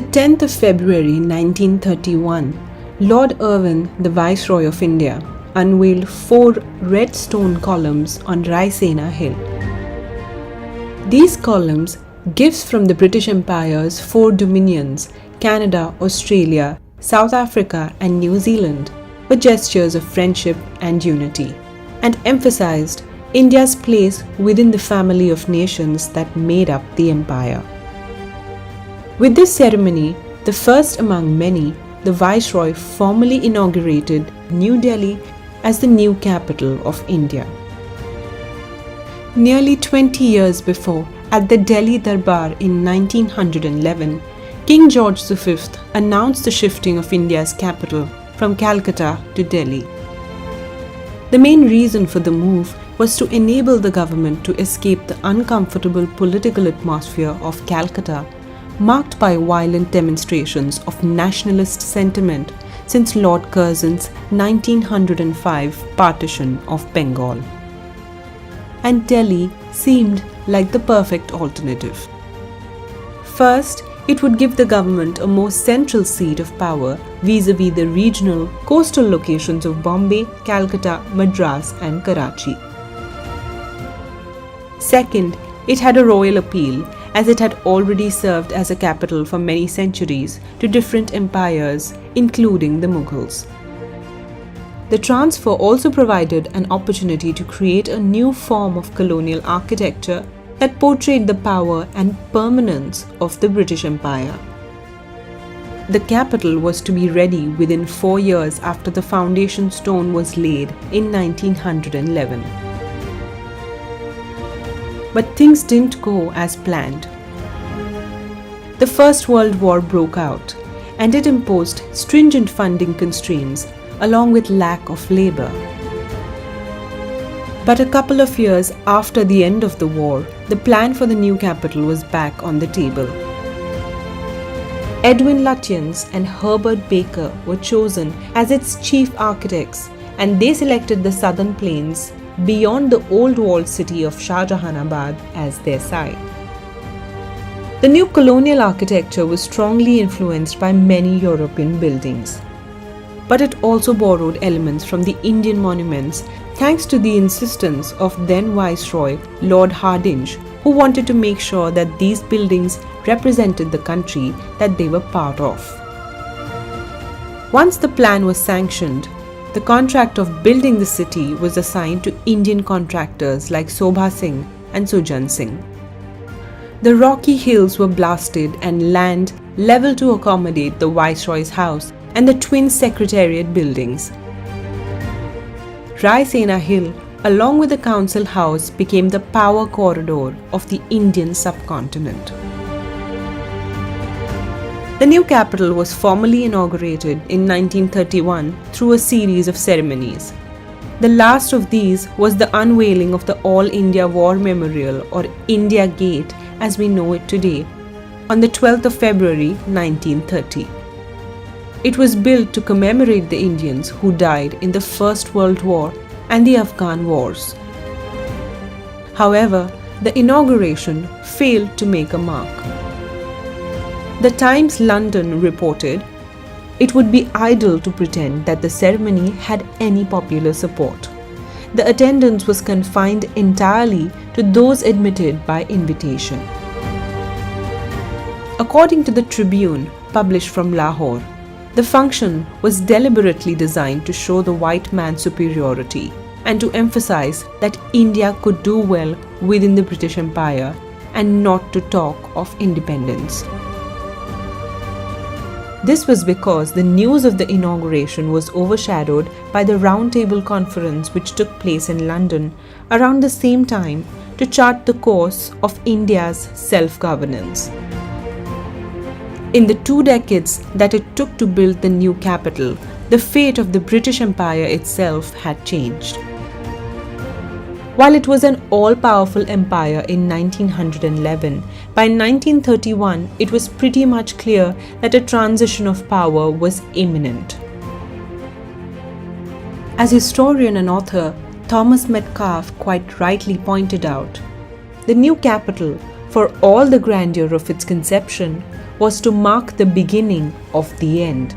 the 10th of February 1931, Lord Irwin, the Viceroy of India, unveiled 4 red stone columns on Raisena Hill. These columns, gifts from the British Empire's 4 dominions, Canada, Australia, South Africa and New Zealand, were gestures of friendship and unity, and emphasized India's place within the family of nations that made up the empire. With this ceremony, the first among many, the Viceroy formally inaugurated New Delhi as the new capital of India. Nearly 20 years before, at the Delhi Darbar in 1911, King George V announced the shifting of India's capital from Calcutta to Delhi. The main reason for the move was to enable the government to escape the uncomfortable political atmosphere of Calcutta, marked by violent demonstrations of nationalist sentiment since Lord Curzon's 1905 partition of Bengal. And Delhi seemed like the perfect alternative. First, it would give the government a more central seat of power vis-à-vis the regional coastal locations of Bombay, Calcutta, Madras and Karachi. Second, it had a royal appeal, as it had already served as a capital for many centuries to different empires, including the Mughals. The transfer also provided an opportunity to create a new form of colonial architecture that portrayed the power and permanence of the British Empire. The capital was to be ready within 4 years after the foundation stone was laid in 1911. But things didn't go as planned. The First World War broke out, and it imposed stringent funding constraints along with lack of labor. But a couple of years after the end of the war, the plan for the new capital was back on the table. Edwin Lutyens and Herbert Baker were chosen as its chief architects, and they selected the southern plains beyond the old walled city of Shahjahanabad as their site. The new colonial architecture was strongly influenced by many European buildings, but it also borrowed elements from the Indian monuments thanks to the insistence of then Viceroy Lord Hardinge, who wanted to make sure that these buildings represented the country that they were part of. Once the plan was sanctioned, the contract of building the city was assigned to Indian contractors like Sobha Singh and Sujan Singh. The rocky hills were blasted and land leveled to accommodate the Viceroy's house and the twin secretariat buildings. Raisena Hill, along with the council house, became the power corridor of the Indian subcontinent. The new capital was formally inaugurated in 1931 through a series of ceremonies. The last of these was the unveiling of the All India War Memorial, or India Gate as we know it today, on the 12th of February 1930. It was built to commemorate the Indians who died in the First World War and the Afghan Wars. However, the inauguration failed to make a mark. The Times London reported, "It would be idle to pretend that the ceremony had any popular support. The attendance was confined entirely to those admitted by invitation." According to the Tribune, published from Lahore, the function was deliberately designed to show the white man's superiority and to emphasize that India could do well within the British Empire and not to talk of independence. This was because the news of the inauguration was overshadowed by the Round Table Conference which took place in London around the same time to chart the course of India's self-governance. In the 2 decades that it took to build the new capital, the fate of the British Empire itself had changed. While it was an all-powerful empire in 1911, by 1931 it was pretty much clear that a transition of power was imminent. As historian and author Thomas Metcalfe quite rightly pointed out, the new capital for all the grandeur of its conception was to mark the beginning of the end.